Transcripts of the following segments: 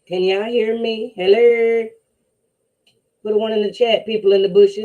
Can y'all hear me? Hello? Put one in the chat, people in the bushes.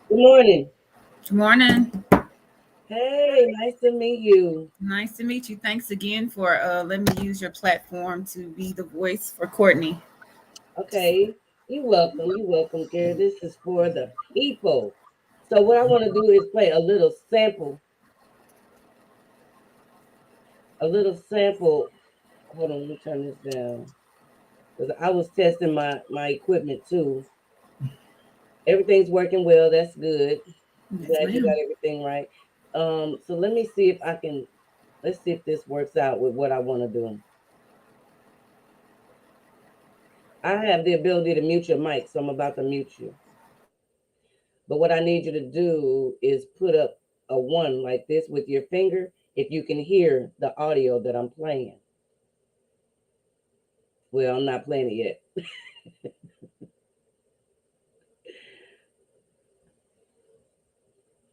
Good morning. Good morning. Hey, nice to meet you. Nice to meet you. Thanks again for letting me use your platform to be the voice for Courtney. Okay, you welcome. You welcome, Gary. This is for the people. So what I want to do is play a little sample. A little sample. Hold on, let me turn this down. Because I was testing my equipment too. Everything's working well. That's good. Yes, Glad you ma'am. got everything right. So let me see if I can. Let's see if this works out with what I want to do. I have the ability to mute your mic, so I'm about to mute you. But what I need you to do is put up a one like this with your finger if you can hear the audio that I'm playing. Well, I'm not playing it yet.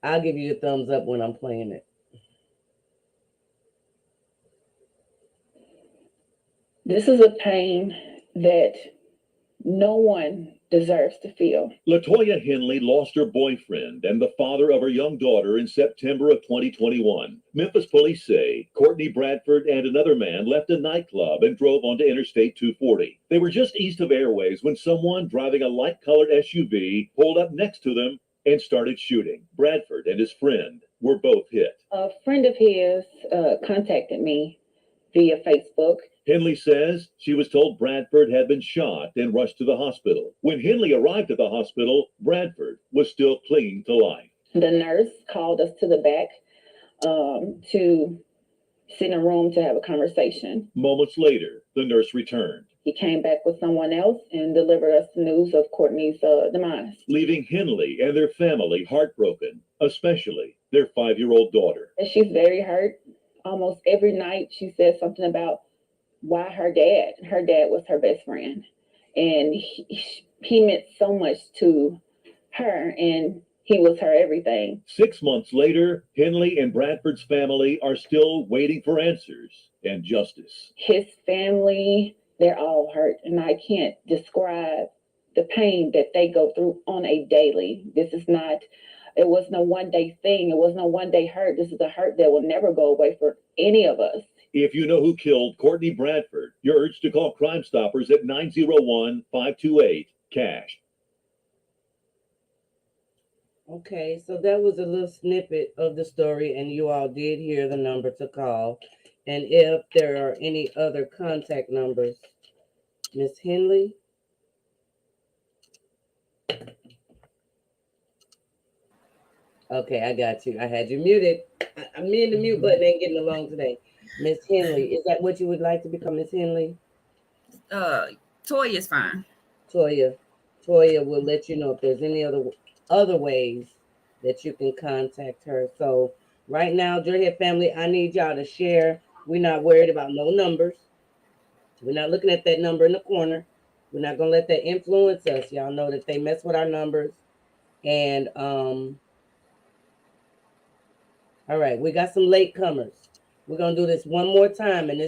I'll give you a thumbs up when I'm playing it. This is a pain that no one deserves to feel. Latoya Henley lost her boyfriend and the father of her young daughter in September of 2021. Memphis police say Courtney Bradford and another man left a nightclub and drove onto Interstate 240. They were just east of Airways when someone driving a light-colored SUV pulled up next to them and started shooting. Bradford and his friend were both hit. A friend of his contacted me via Facebook. Henley says she was told Bradford had been shot and rushed to the hospital. When Henley arrived at the hospital, Bradford was still clinging to life. The nurse called us to the back to sit in a room to have a conversation. Moments later, the nurse returned. He came back with someone else and delivered us the news of Courtney's demise. Leaving Henley and their family heartbroken, especially their 5-year-old daughter. And she's very hurt. Almost every night she says something about why her dad was her best friend. And he meant so much to her, and he was her everything. 6 months later, Henley and Bradford's family are still waiting for answers and justice. His family, they're all hurt, and I can't describe the pain that they go through on a daily. It was no one day thing. It was no one day hurt. This is a hurt that will never go away for any of us. If you know who killed Courtney Bradford, you're urged to call Crime Stoppers at 901-528-CASH. Okay, so that was a little snippet of the story, and you all did hear the number to call. And if there are any other contact numbers, Miss Henley. Okay, I got you. I had you muted. Me and the mute button ain't getting along today. Miss Henley, is that what you would like to become, Miss Henley? Toy is fine. Toya. Toya will let you know if there's any other ways that you can contact her. So right now, Jurhead family, I need y'all to share. We're not worried about no numbers. We're not looking at that number in the corner. We're not gonna let that influence us. Y'all know that they mess with our numbers. And all right, we got some late comers. We're gonna do this one more time, and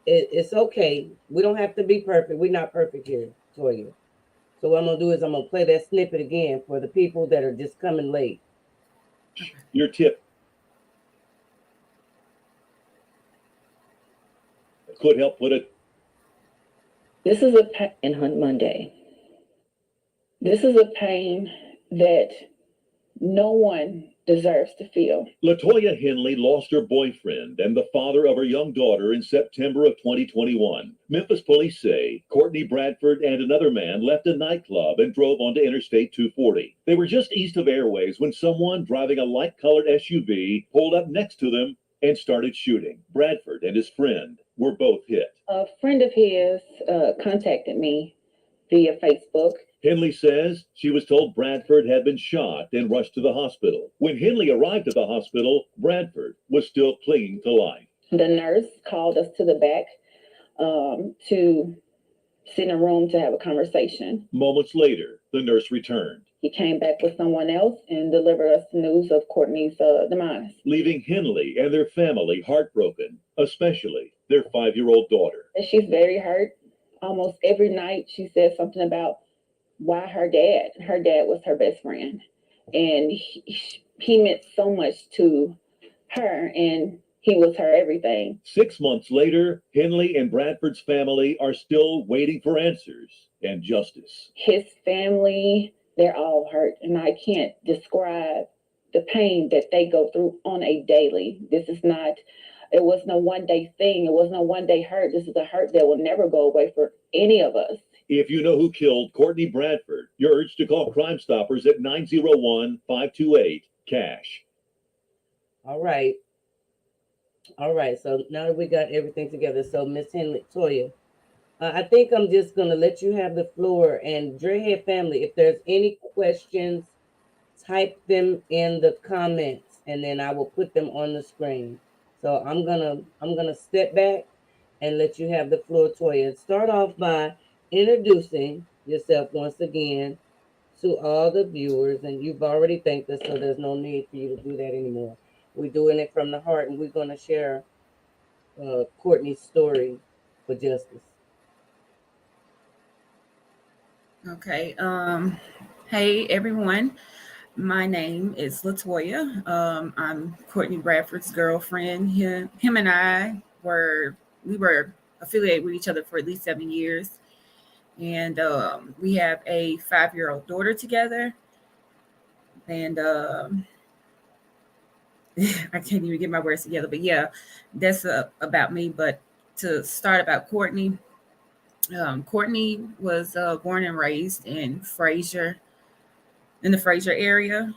it's okay. We don't have to be perfect. We're not perfect here, Toya. So what I'm gonna do is I'm gonna play that snippet again for the people that are just coming late. Your tip. could help put a This is a pain in Hunt Monday. This is a pain that no one deserves to feel. Latoya Henley lost her boyfriend and the father of her young daughter in September of 2021. Memphis police say Courtney Bradford and another man left a nightclub and drove onto Interstate 240. They were just east of Airways when someone driving a light-colored SUV pulled up next to them and started shooting. Bradford and his friend were both hit. A friend of his contacted me via Facebook. Henley says she was told Bradford had been shot and rushed to the hospital. When Henley arrived at the hospital, Bradford was still clinging to life. The nurse called us to the back to sit in a room to have a conversation. Moments later, the nurse returned. He came back with someone else and delivered us news of Courtney's demise. Leaving Henley and their family heartbroken, especially their 5-year-old daughter. She's very hurt. Almost every night she says something about why her dad was her best friend. And he meant so much to her, and he was her everything. 6 months later, Henley and Bradford's family are still waiting for answers and justice. His family, they're all hurt, and I can't describe the pain that they go through on a daily. It was no one day thing. It was no one day hurt. This is a hurt that will never go away for any of us. If you know who killed Courtney Bradford, you're urged to call Crime Stoppers at 901-528-CASH. All right. So now that we got everything together, so Miss Henley, Toya, I think I'm just gonna let you have the floor. And Dreadhead family, if there's any questions, type them in the comments, and then I will put them on the screen. So I'm gonna step back and let you have the floor, Toya. Start off by introducing yourself once again to all the viewers, and you've already thanked us, so there's no need for you to do that anymore. We're doing it from the heart, and we're going to share Courtney's story for justice. Okay. Hey everyone. My name is Latoya. I'm Courtney Bradford's girlfriend. Him and I were affiliated with each other for at least 7 years. And we have a 5-year-old daughter together. And I can't even get my words together. But yeah, that's about me. But to start about Courtney, Courtney was born and raised in the Fraser area.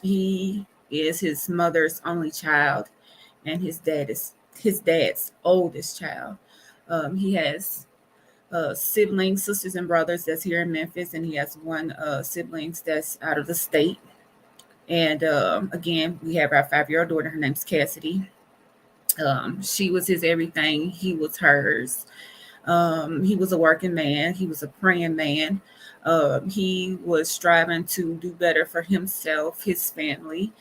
He is his mother's only child, and his dad's oldest child. He has siblings, sisters and brothers that's here in Memphis, and he has one siblings that's out of the state. And again, we have our 5-year-old daughter. Her name's Cassidy. She was his everything. He was hers. He was a working man. He was a praying man. He was striving to do better for himself, his family.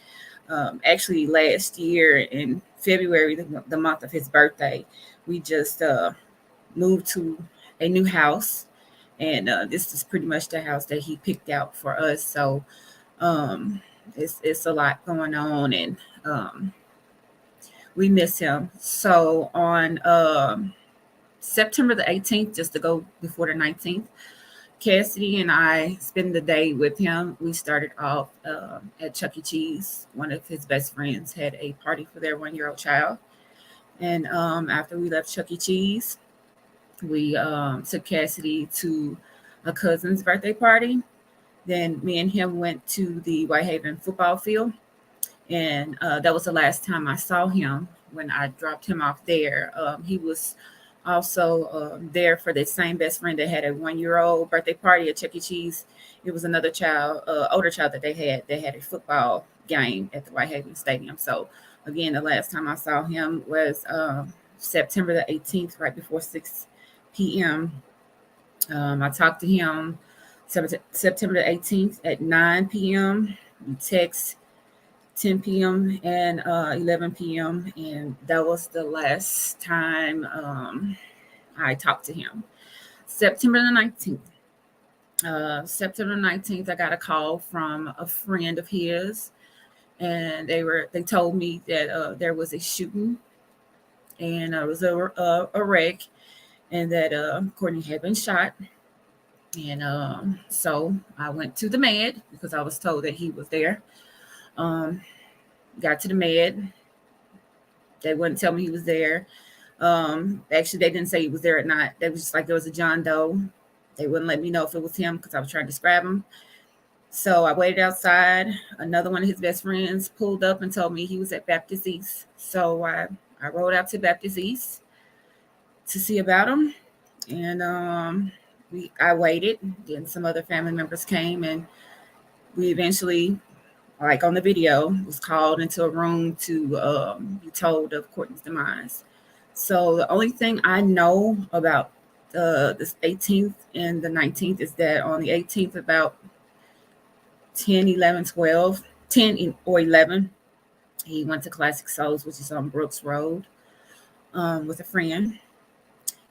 Actually, last year in February, the month of his birthday, we just moved to a new house, and this is pretty much the house that he picked out for us. So it's a lot going on, and we miss him. So on September the 18th, just to go before the 19th, Cassidy and I spent the day with him. We started off at Chuck E. Cheese. One of his best friends had a party for their 1-year-old child. And after we left Chuck E. Cheese, we took Cassidy to a cousin's birthday party. Then me and him went to the Whitehaven football field. And that was the last time I saw him when I dropped him off there. He was also there for the same best friend that had a 1-year-old birthday party at Chuck E. Cheese. It was another child, older child that they had. They had a football game at the Whitehaven Stadium. So again, the last time I saw him was September the 18th, right before 6 p.m. I talked to him September the 18th at 9 p.m. We text 10 p.m. and 11 p.m. And that was the last time I talked to him. September the 19th, I got a call from a friend of his, and they told me that there was a shooting and it was a wreck, and that Courtney had been shot. And so I went to the med because I was told that he was there. Um, got to the med. They wouldn't tell me he was there. Actually, they didn't say he was there or not. They was just like it was a John Doe. They wouldn't let me know if it was him because I was trying to describe him. So I waited outside. Another one of his best friends pulled up and told me he was at Baptist East. So I rode out to Baptist East to see about him. And I waited. Then some other family members came, and we eventually, like on the video, was called into a room to be told of Courtney's demise. So the only thing I know about this 18th and the 19th is that on the 18th, about 10, 11, 12, 10 or 11, he went to Classic Souls, which is on Brooks Road, with a friend.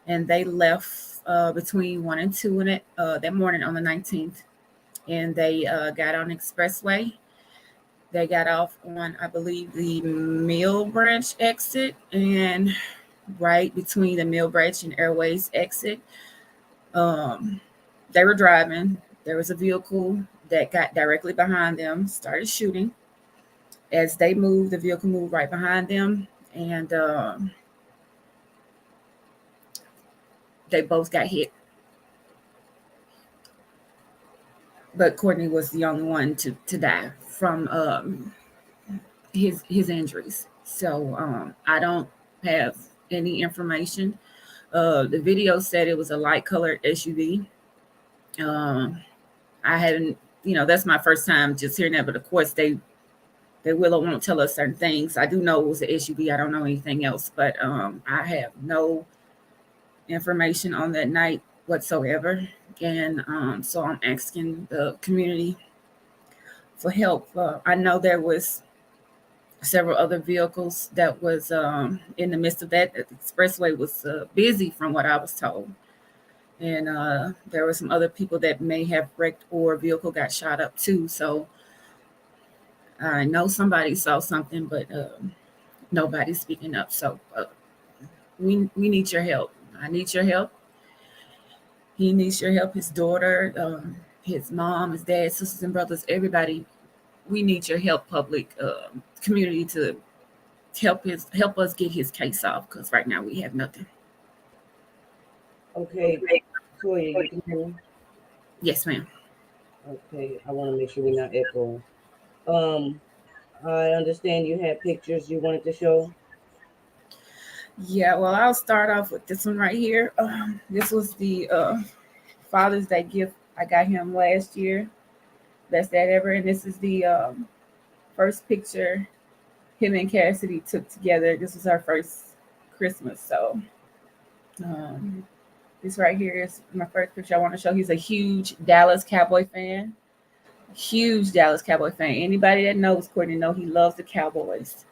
And they left between 1 and 2 in it, that morning on the 19th. And they got on the expressway. They got off on, I believe, the Mill Branch exit, and right between the Mill Branch and Airways exit, they were driving. There was a vehicle that got directly behind them, started shooting. As they moved, the vehicle moved right behind them, and they both got hit. But Courtney was the only one to die from his injuries. So I don't have any information. The video said it was a light colored SUV. I hadn't, that's my first time just hearing that. But of course, they will or won't tell us certain things. I do know it was an SUV. I don't know anything else, but I have no information on that night whatsoever. And so I'm asking the community for help. I know there was several other vehicles that was in the midst of that. The expressway was busy from what I was told. And there were some other people that may have wrecked or a vehicle got shot up too. So I know somebody saw something, but nobody's speaking up. So we need your help. I need your help. He needs your help. His daughter, his mom, his dad, sisters and brothers, everybody. We need your help, public community, to help us get his case off, because right now we have nothing. Okay, Toya, you can hear me? Yes, ma'am. Okay, I want to make sure we're not echoing. I understand you had pictures you wanted to show. Yeah, well, I'll start off with this one right here. This was the Father's Day gift I got him last year. Best dad ever. And this is the first picture him and Cassidy took together. This was our first Christmas. So this right here is my first picture I want to show. He's a huge Dallas Cowboy fan. Huge Dallas Cowboy fan. Anybody that knows Courtney know he loves the Cowboys.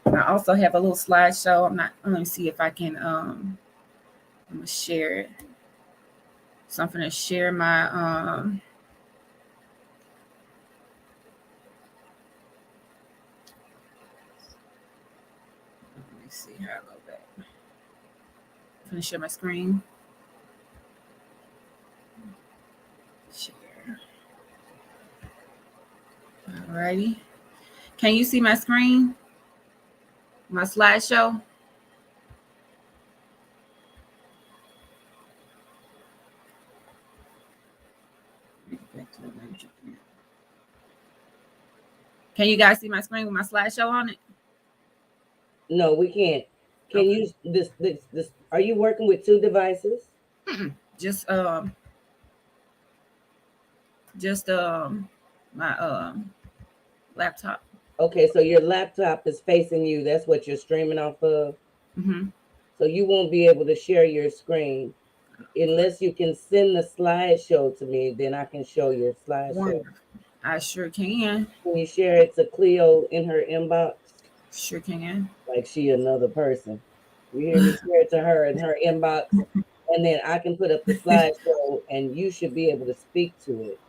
I also have a little slideshow. Let me see if I can I'm gonna share it. So I'm gonna share my let me see how I go back. I'm gonna share my screen. Share. Alrighty. Can you see my screen? My slideshow? Can you guys see my screen with my slideshow on it? No, we can't. Can Okay. you this? Are you working with two devices? Just my laptop. Okay, so your laptop is facing you. That's what you're streaming off of. Mm-hmm. So you won't be able to share your screen unless you can send the slideshow to me. Then I can show your slideshow. Wonderful. I sure can. Can you share it to Cleo in her inbox? Sure can. Like she another person. You hear me? Share it to her in her inbox, and then I can put up the slideshow, and you should be able to speak to it.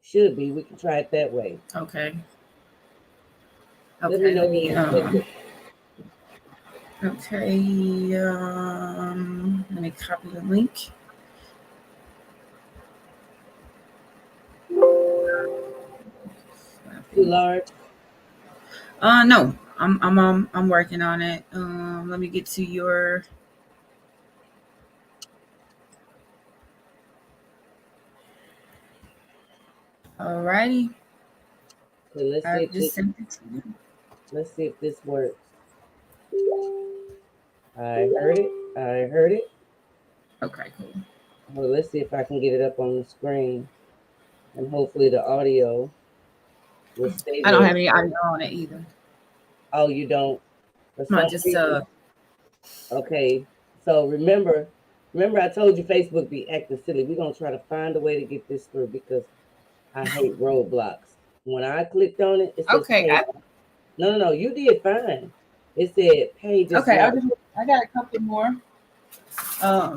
Should be. We can try it that way. Okay. Let me know Let me, when you Okay. Let me copy the link. Too large. No, I'm working on it. Let me get to your. Alrighty, Okay, let's see I if just this sent it to you. let's see if this works. I heard it. I heard it. Okay, cool. Well, let's see if I can get it up on the screen, and hopefully the audio will stay I don't there. have any audio on it either. Oh, you don't? For No, some just reason. Okay. So remember I told you Facebook be acting silly. We're gonna try to find a way to get this through because I hate roadblocks. When I clicked on it, it says okay. page. No, you did fine. It said page is Okay, not I got a couple more that I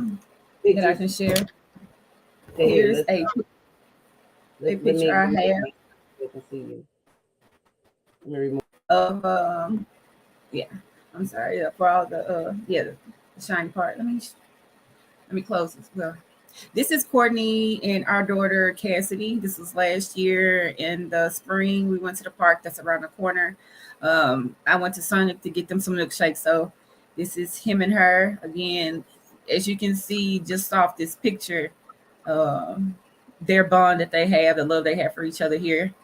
pictures. can share. Okay, here, Here's a let picture me I remove have you so I can see you. Let me remove. of yeah. I'm sorry for all the shiny part. Let me close as well. This is Courtney and our daughter Cassidy. This was last year in the spring. We went to the park that's around the corner. I went to Sonic to get them some milkshakes. So this is him and her. Again, as you can see just off this picture, their bond that they have, the love they have for each other here.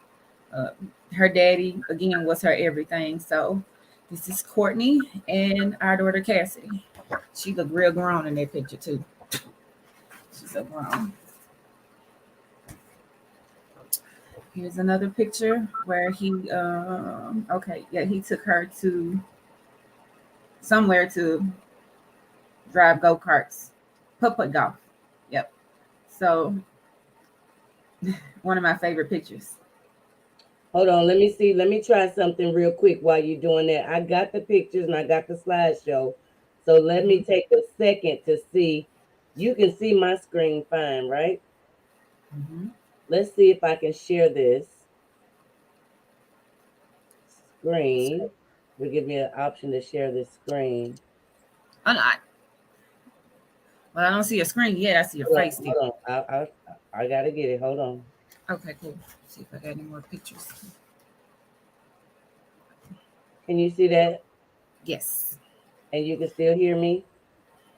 Uh, Her daddy, again, was her everything. So this is Courtney and our daughter Cassidy. She looked real grown in that picture too. She's so grown. Here's another picture where he took her to somewhere to drive go-karts, putt-putt golf. Yep. So one of my favorite pictures. Hold on, let me see. Let me try something real quick while you're doing that. I got the pictures and I got the slideshow. So let me take a second to see. You can see my screen fine, right? Mm-hmm. Let's see if I can share this screen. Will give me an option to share this screen. Oh, no, I don't see a screen yet. I see your face still. Hold on. I gotta get it. Hold on. Okay, cool. See if I got any more pictures. Can you see that? Yes. And you can still hear me?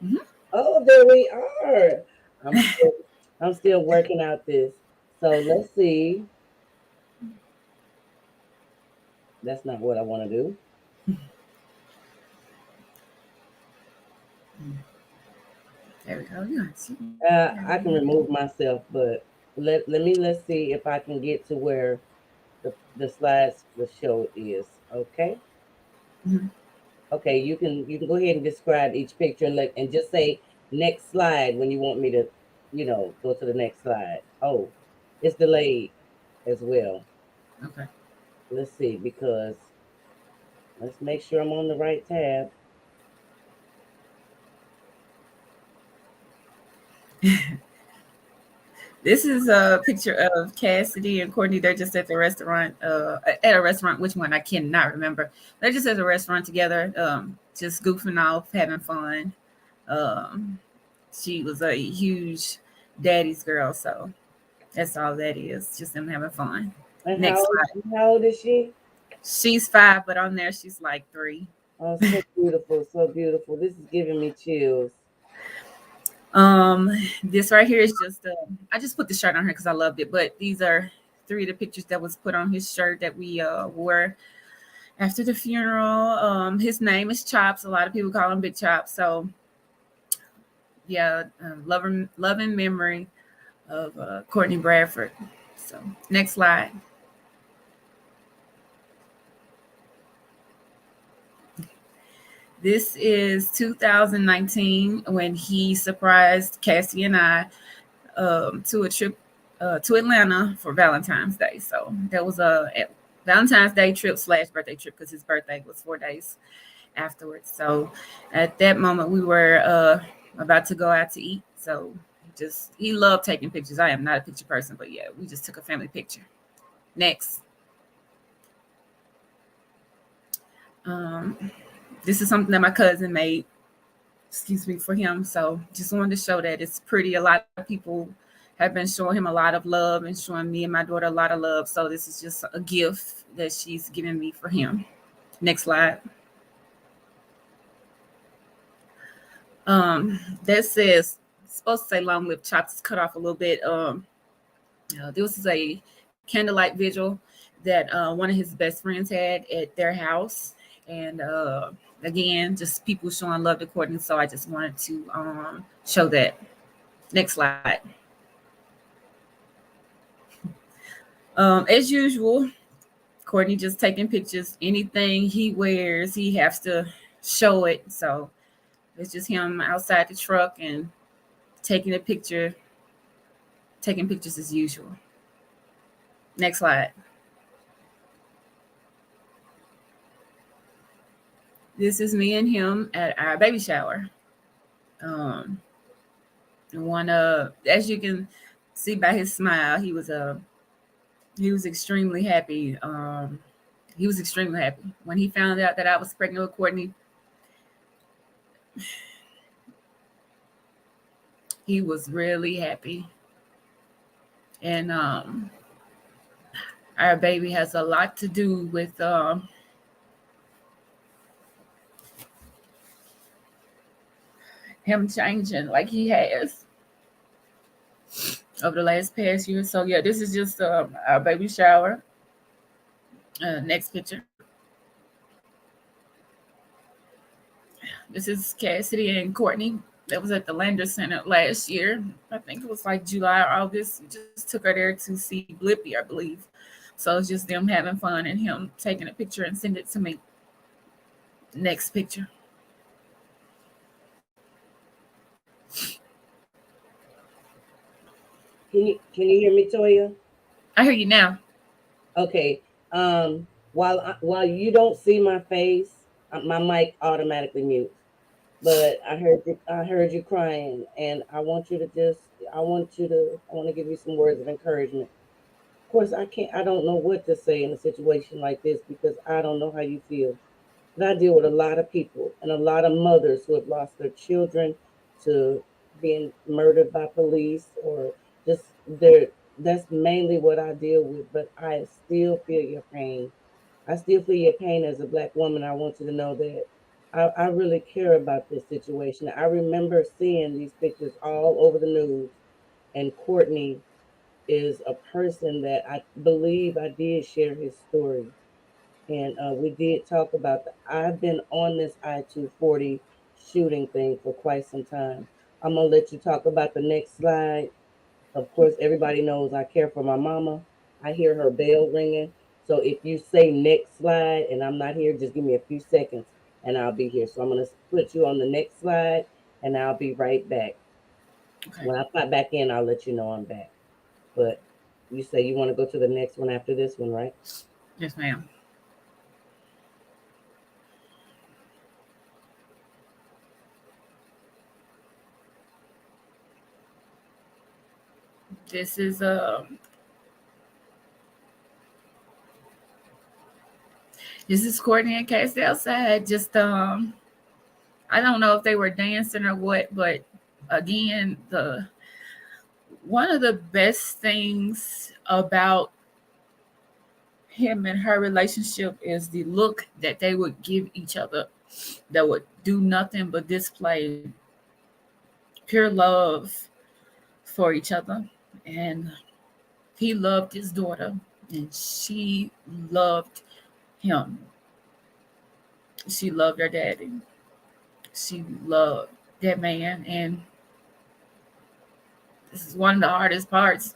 Mm-hmm. Oh, there we are. I'm still, I'm still working out this. So let's see. That's not what I want to do. There we go. Yeah, see. I can remove myself, but let's see if I can get to where the slides the show is. Okay. Mm-hmm. Okay, you can go ahead and describe each picture and just say next slide when you want me to, go to the next slide. Oh, it's delayed as well. Okay. Let's see because let's make sure I'm on the right tab. This is a picture of Cassidy and Courtney. They're just at the restaurant, at a restaurant. Which one I cannot remember. They're just at a restaurant together, just goofing off, having fun. Um, she was a huge daddy's girl, so that's all that is. Just them having fun. And Next slide. how old is she? She's 5, but on there she's like 3. Oh, so beautiful, so beautiful. This is giving me chills. This right here is just I just put the shirt on her because I loved it. But these are 3 of the pictures that was put on his shirt that we wore after the funeral. His name is Chops. A lot of people call him Big Chops. So yeah, love in memory of Courtney Bradford. So next slide. This is 2019 when he surprised Cassie and I to a trip to Atlanta for Valentine's Day. So that was a Valentine's Day trip / birthday trip because his birthday was 4 days afterwards. So at that moment, we were about to go out to eat. So he loved taking pictures. I am not a picture person, but yeah, we just took a family picture. Next. This is something that my cousin made, excuse me, for him. So just wanted to show that it's pretty. A lot of people have been showing him a lot of love and showing me and my daughter a lot of love. So this is just a gift that she's given me for him. Next slide. That says, supposed to say long live chops, cut off a little bit. This is a candlelight vigil that one of his best friends had at their house, and again, just people showing love to Courtney. So I just wanted to show that. Next slide. As usual, Courtney just taking pictures. Anything he wears, he has to show it. So it's just him outside the truck and taking a picture, taking pictures as usual. Next slide. This is me and him at our baby shower. As you can see by his smile, he was extremely happy. He was extremely happy when he found out that I was pregnant with Courtney. He was really happy, and our baby has a lot to do with him changing like he has over the last past year. So yeah, this is just our baby shower. Next picture. This is Cassidy and Courtney. That was at the Lander Center last year. I think it was like July or August. We just took her there to see Blippi, I believe. So it's just them having fun and him taking a picture and send it to me. Next picture. Can you hear me, Toya? I hear you now. Okay. While you don't see my face, my mic automatically mutes. But I heard you crying, and I want to give you some words of encouragement. Of course, I don't know what to say in a situation like this because I don't know how you feel. But I deal with a lot of people and a lot of mothers who have lost their children to being murdered by police or just their that's mainly what I deal with, but I still feel your pain. I still feel your pain as a black woman. I want you to know that I really care about this situation. I remember seeing these pictures all over the news, and Courtney is a person that I believe I did share his story. And we did talk about I've been on this I-240 shooting thing for quite some time. I'm going to let you talk about the next slide. Of course, everybody knows I care for my mama. I hear her bell ringing. So if you say next slide and I'm not here, just give me a few seconds and I'll be here. So I'm going to put you on the next slide and I'll be right back. Okay. When I pop back in, I'll let you know I'm back. But you say you want to go to the next one after this one, right? Yes, ma'am. This is Courtney and Cassie outside. Just I don't know if they were dancing or what, but again, the one of the best things about him and her relationship is the look that they would give each other that would do nothing but display pure love for each other. And he loved his daughter and she loved him. She loved her daddy. She loved that man. And this is one of the hardest parts.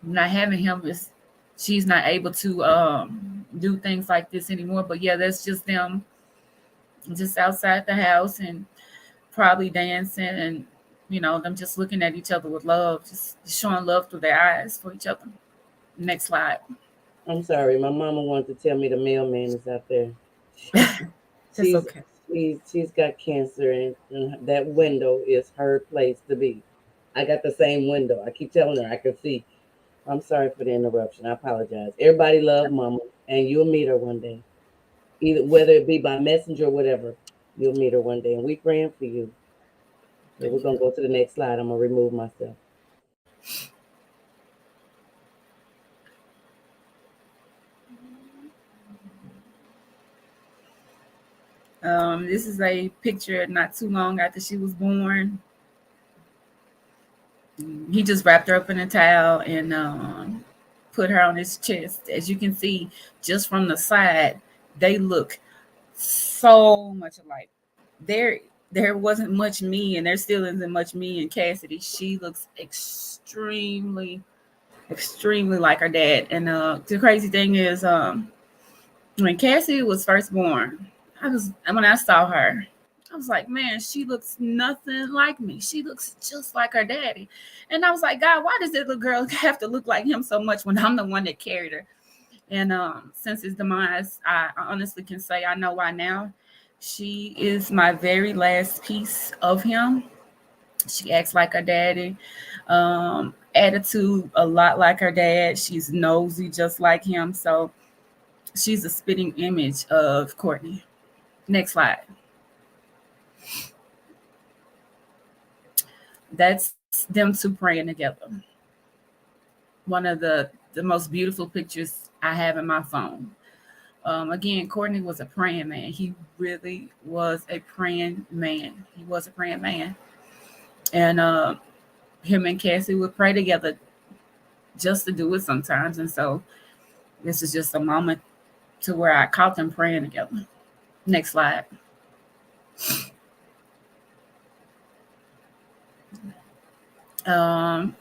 Not having him is she's not able to do things like this anymore. But yeah, that's just them just outside the house and probably dancing and them just looking at each other with love, just showing love through their eyes for each other. Next slide. I'm sorry. My mama wanted to tell me the mailman is out there. That's she's okay. she's got cancer and that window is her place to be. I got the same window. I keep telling her I can see. I'm sorry for the interruption. I apologize. Everybody love mama and you'll meet her one day. either whether it be by messenger or whatever. You'll meet her one day, and we praying for you. So we're Thank gonna you. go to the next slide. I'm gonna remove myself. This is a picture not too long after she was born. He just wrapped her up in a towel and put her on his chest. As you can see, just from the side, they look so much alike. There, there wasn't much me, and there still isn't much me in Cassidy. She looks extremely like her dad. And the crazy thing is, when Cassidy was first born, when I saw her, I was like, man, she looks nothing like me. She looks just like her daddy. And I was like, God, why does this little girl have to look like him so much when I'm the one that carried her? And since his demise, I honestly can say I know why now. She is my very last piece of him. She acts like her daddy. Attitude a lot like her dad. She's nosy just like him. So she's a spitting image of Courtney. Next slide. That's them two praying together. One of the most beautiful pictures I have in my phone. Again, Courtney was a praying man. He really was a praying man. He was a praying man. And him and Cassie would pray together just to do it sometimes. And so this is just a moment to where I caught them praying together. Next slide. I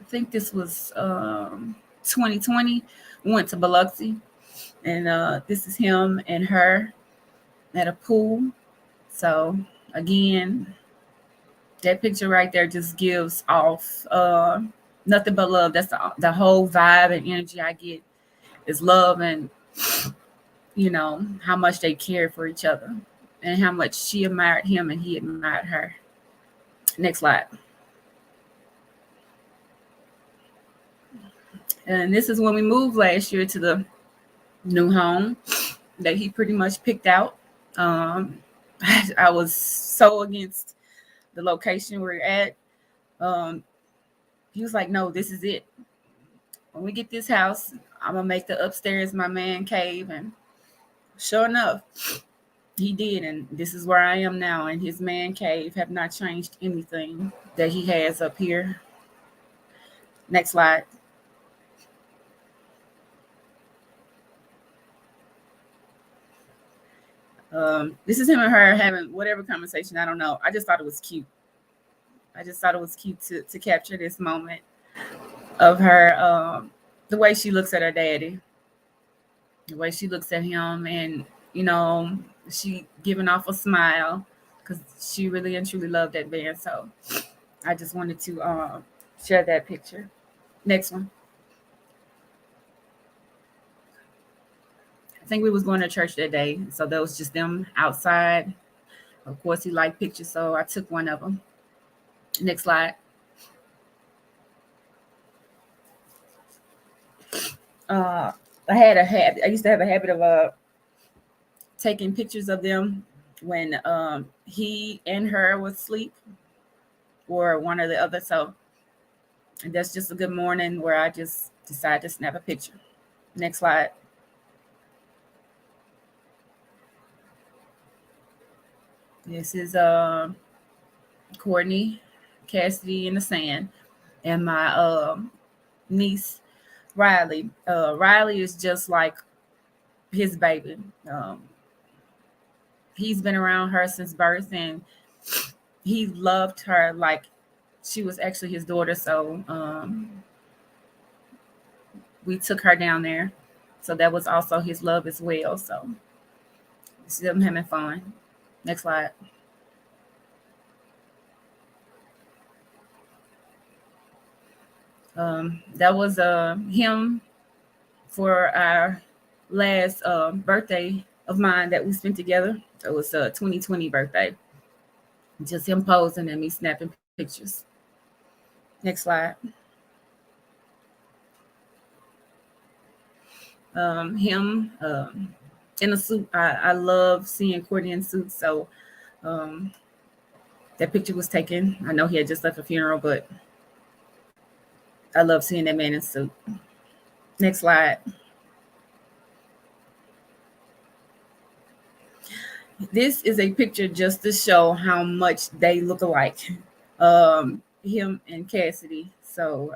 think this was 2020. We went to Biloxi, and this is him and her at a pool. So again, that picture right there just gives off nothing but love. That's the whole vibe and energy I get is love, and how much they cared for each other and how much she admired him and he admired her. Next slide. And this is when we moved last year to the new home that he pretty much picked out. I was so against the location we're at. Um, he was like, no, this is it. When we get this house, I'm going to make the upstairs my man cave. And sure enough, he did. And this is where I am now. And his man cave have not changed anything that he has up here. Next slide. This is him and her having whatever conversation. I don't know. I just thought it was cute. I just thought it was cute to capture this moment of her, the way she looks at her daddy, the way she looks at him, and she giving off a smile because she really and truly loved that man. So I just wanted to share that picture. Next one. I think we was going to church that day, so that was just them outside. Of course, he liked pictures, so I took one of them. Next slide. I used to have a habit of taking pictures of them when he and her would sleep, or one or the other. So that's just a good morning where I just decided to snap a picture. Next slide. This is Courtney, Cassidy in the sand, and my niece Riley. Riley is just like his baby. He's been around her since birth, and he loved her like she was actually his daughter. So we took her down there. So that was also his love as well. So it's them having fun. Next slide. That was him for our last birthday of mine that we spent together. It was a 2020 birthday. Just him posing and me snapping pictures. Next slide. Him in a suit. I love seeing Courtney in suits. So um, that picture was taken. I know he had just left a funeral, but I love seeing that man in suit. Next slide. This is a picture just to show how much they look alike, him and Cassidy. So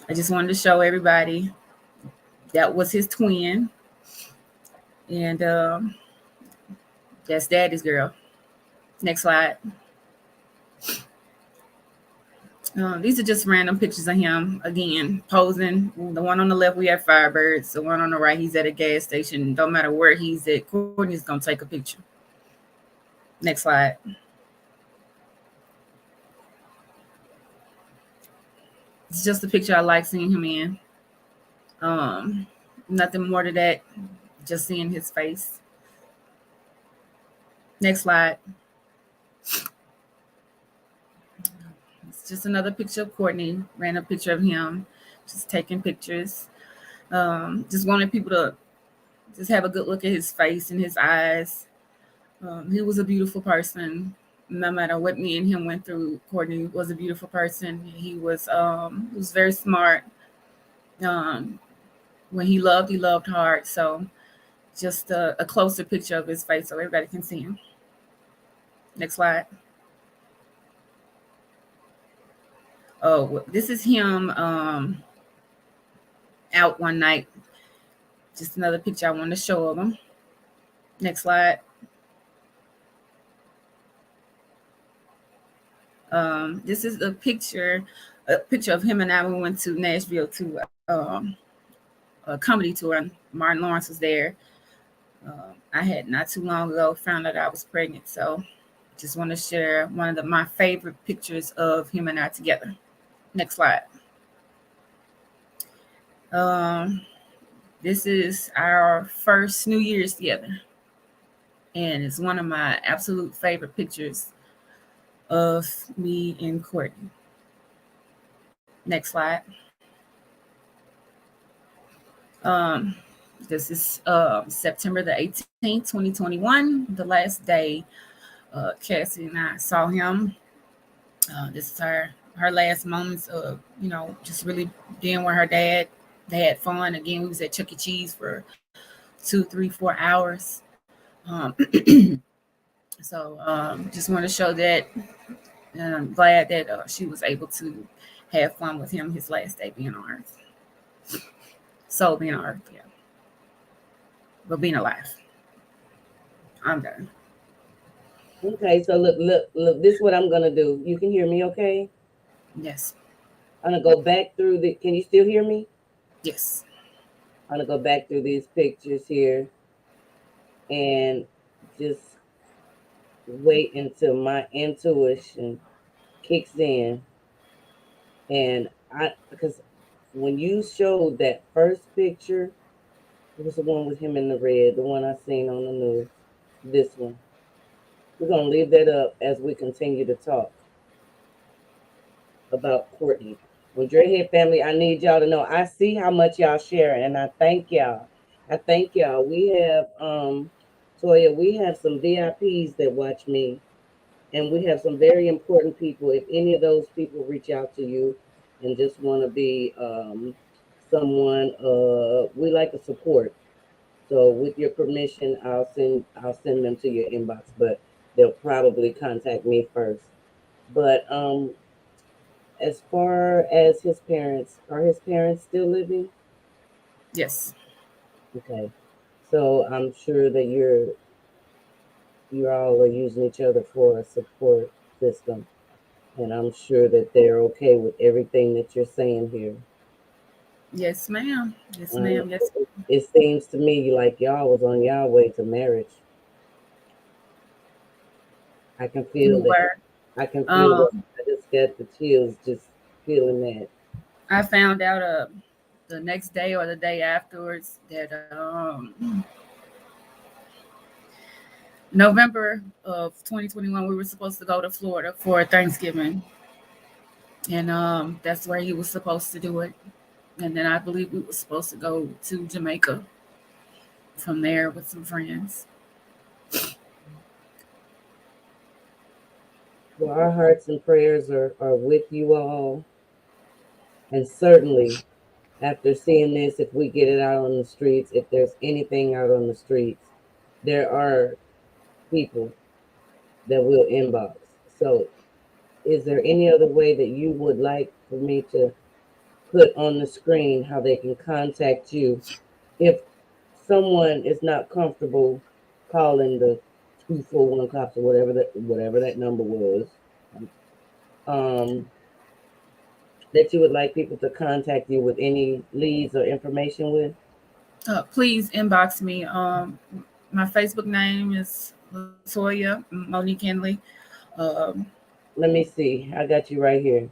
I just wanted to show everybody that was his twin, and that's Daddy's girl. Next slide. These are just random pictures of him again posing. The one on the left, we have Firebirds. The one on the right, he's at a gas station. Don't matter where he's at, Courtney's gonna take a picture. Next slide. It's just a picture I like seeing him in. Nothing more to that. Just seeing his face. Next slide. It's just another picture of Courtney. Random picture of him, just taking pictures. Just wanted people to just have a good look at his face and his eyes. He was a beautiful person. No matter what me and him went through, Courtney was a beautiful person. He was very smart. When he loved hard. So just a closer picture of his face so everybody can see him. Next slide. Oh, this is him out one night. Just another picture I want to show of him. Next slide. This is a picture of him and I. We went to Nashville to a comedy tour, and Martin Lawrence was there. I had not too long ago found out I was pregnant, so just want to share one of my favorite pictures of him and I together. Next slide. This is our first New Year's together, and it's one of my absolute favorite pictures of me and Courtney. Next slide. This is September the 18th, 2021, the last day Cassie and I saw him. This is her last moments of, just really being with her dad. They had fun. Again, we was at Chuck E. Cheese for 2, 3, 4 hours. So just want to show that. And I'm glad that she was able to have fun with him his last day being on Earth. So being on Earth, yeah. But being alive. I'm done. Okay, so look, this is what I'm gonna do. You can hear me, okay? Yes. I'm gonna go back through can you still hear me? Yes. I'm gonna go back through these pictures here and just wait until my intuition kicks in. And because when you showed that first picture, it was the one with him in the red, the one I seen on the news. This one. We're gonna leave that up as we continue to talk about Courtney. Well, Dreadhead family, I need y'all to know I see how much y'all share, and I thank y'all. I thank y'all. We have Toya, we have some VIPs that watch me, and we have some very important people. If any of those people reach out to you and just want to be someone we like to support. So with your permission, I'll send them to your inbox, but they'll probably contact me first. But as far as his parents, are his parents still living? Yes. Okay. So I'm sure that you're all are using each other for a support system. And I'm sure that they're okay with everything that you're saying here. Yes, ma'am. Yes, Uh, ma'am. Yes. it seems to me like y'all was on y'all way to marriage. I can We feel that. were. I can feel that. Um, I just got the chills just feeling that. I found out the next day or the day afterwards that November of 2021 we were supposed to go to Florida for Thanksgiving, and that's where he was supposed to do it. And then I believe we were supposed to go to Jamaica from there with some friends. Well, our hearts and prayers are with you all. And certainly, after seeing this, if we get it out on the streets, if there's anything out on the streets, there are people that will inbox. So, is there any other way that you would like for me to put on the screen how they can contact you if someone is not comfortable calling the 241 cops or whatever that number was? Um, that you would like people to contact you with any leads or information with? Please inbox me. My Facebook name is Latoya Monique Henley. Um, Let me see. I got you right here.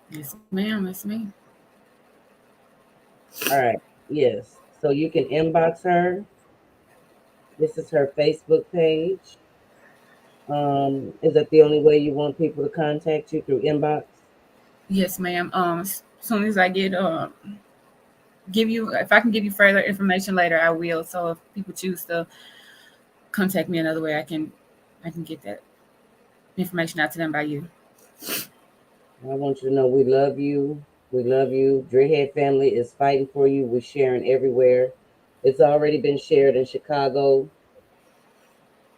yes, ma'am. That's me. All right. Yes. So you can inbox her. This is her Facebook page. Is that the only way you want people to contact you, through inbox? Yes, ma'am. As soon as I get give you, if I can give you further information later, I will. So if people choose to contact me another way, I can get that information out to them by you. I want you to know we love you. We love you. Dreadhead family is fighting for you. We're sharing everywhere. It's already been shared in Chicago.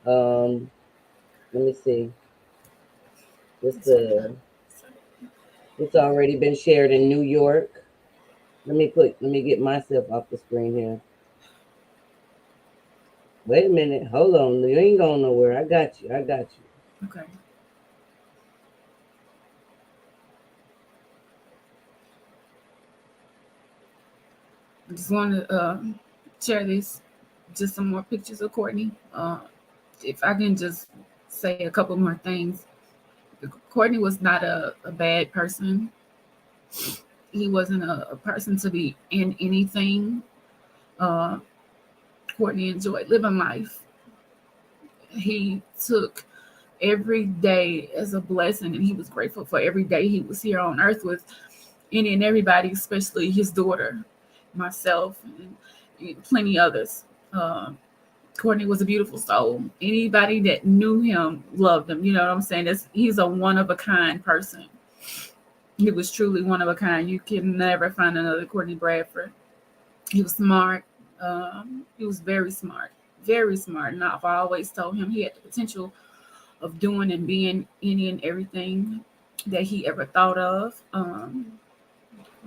Um, let me see. It's This one. the it's already been shared in New York. Let me get myself off the screen here. Wait a minute. Hold on. You ain't going nowhere. I got you. I got you. Okay. I just want to share this, just some more pictures of Courtney. If I can just say a couple more things. Courtney was not a bad person. He wasn't a person to be in anything. Uh, Courtney enjoyed living life. He took every day as a blessing, and he was grateful for every day he was here on earth with any and everybody, especially his daughter, myself, and plenty others. Uh, Courtney was a beautiful soul. Anybody that knew him loved him. You know what I'm saying? He's a one of a kind person. He was truly one of a kind. You can never find another Courtney Bradford. He was smart. He was very smart, very smart. And I've always told him he had the potential of doing and being any and everything that he ever thought of.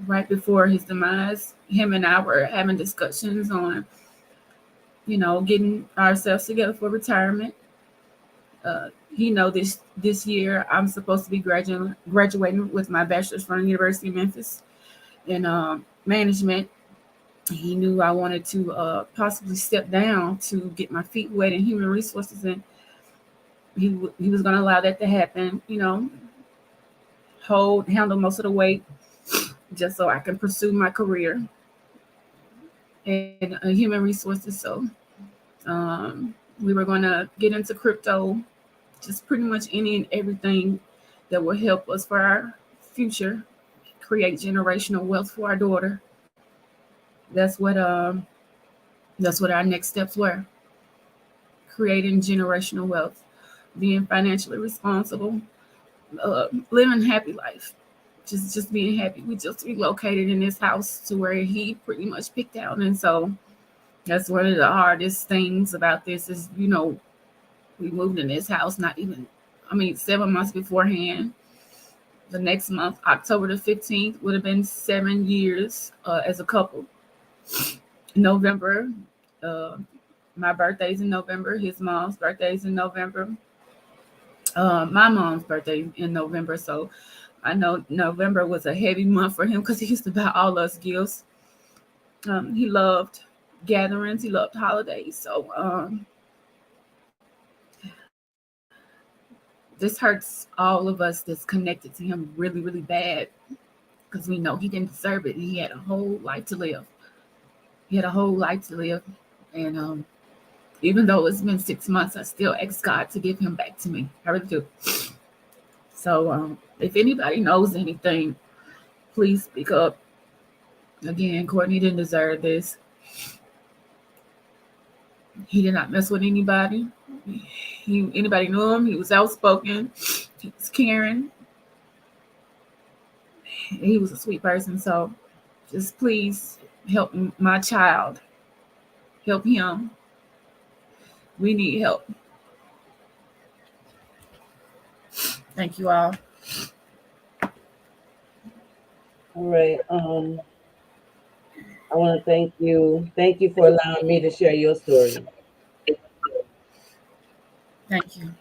Right before his demise, him and I were having discussions on, getting ourselves together for retirement. This year I'm supposed to be graduating with my bachelor's from the University of Memphis in management. He knew I wanted to possibly step down to get my feet wet in human resources, and he was going to allow that to happen. Handle most of the weight, just so I can pursue my career in human resources. So we were going to get into crypto, just pretty much any and everything that will help us for our future, create generational wealth for our daughter. That's what our next steps were: creating generational wealth, being financially responsible, living happy life, just being happy. We just relocated in this house to where he pretty much picked out, and so that's one of the hardest things about this is, we moved in this house 7 months beforehand. The next month, October the 15th, would have been 7 years as a couple. November, uh, my birthday's in November. His mom's birthday's in November. My mom's birthday in November. So I know November was a heavy month for him because he used to buy all us gifts. He loved gatherings. He loved holidays. So this hurts all of us that's connected to him really, really bad, because we know he didn't deserve it. He had a whole life to live. And even though it's been 6 months, I still ask God to give him back to me. I really do. So if anybody knows anything, please speak up. Again, Courtney didn't deserve this. He did not mess with anybody. Anybody knew him. He was outspoken. He was caring. He was a sweet person. So just please help my child. Help him. We need help. Thank you all. All right. I want to thank you. Thank you for allowing me to share your story. Thank you.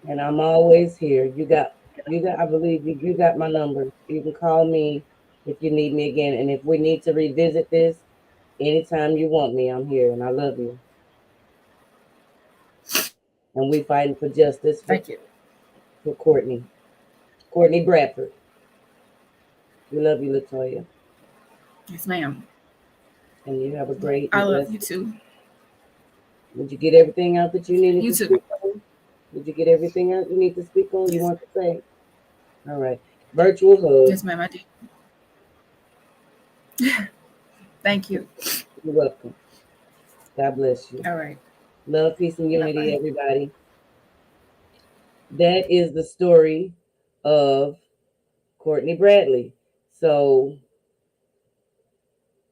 And I'm always here. I believe you got my number. You can call me if you need me again. And if we need to revisit this, anytime you want me, I'm here and I love you. And we fighting for justice Thank you. for Courtney. Courtney Bradford. We love you, Latoya. Yes, ma'am. And you have a great I and love blessed. you too. Did you get everything out that you needed You to too. speak on? Did you get everything out you need to speak on? You Yes. want to say? All right. Virtual hug. Yes, ma'am. I did. Thank you. You're welcome. God bless you. All right. Love, peace, and Bye unity, bye. everybody. That is the story of Courtney Bradley. So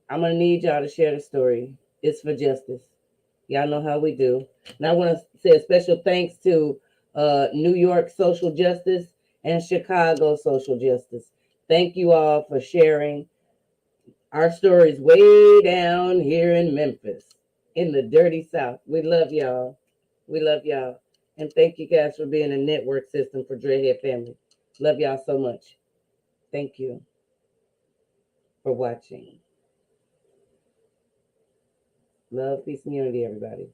I'm gonna need y'all to share the story. It's for justice. Y'all know how we do. And I want to say a special thanks to New York Social Justice and Chicago Social Justice. Thank you all for sharing our stories way down here in Memphis, in the dirty South. We love y'all. We love y'all. And thank you guys for being a network system for Dreadhead Family. Love y'all so much. Thank you for watching. Love, peace, and unity, everybody.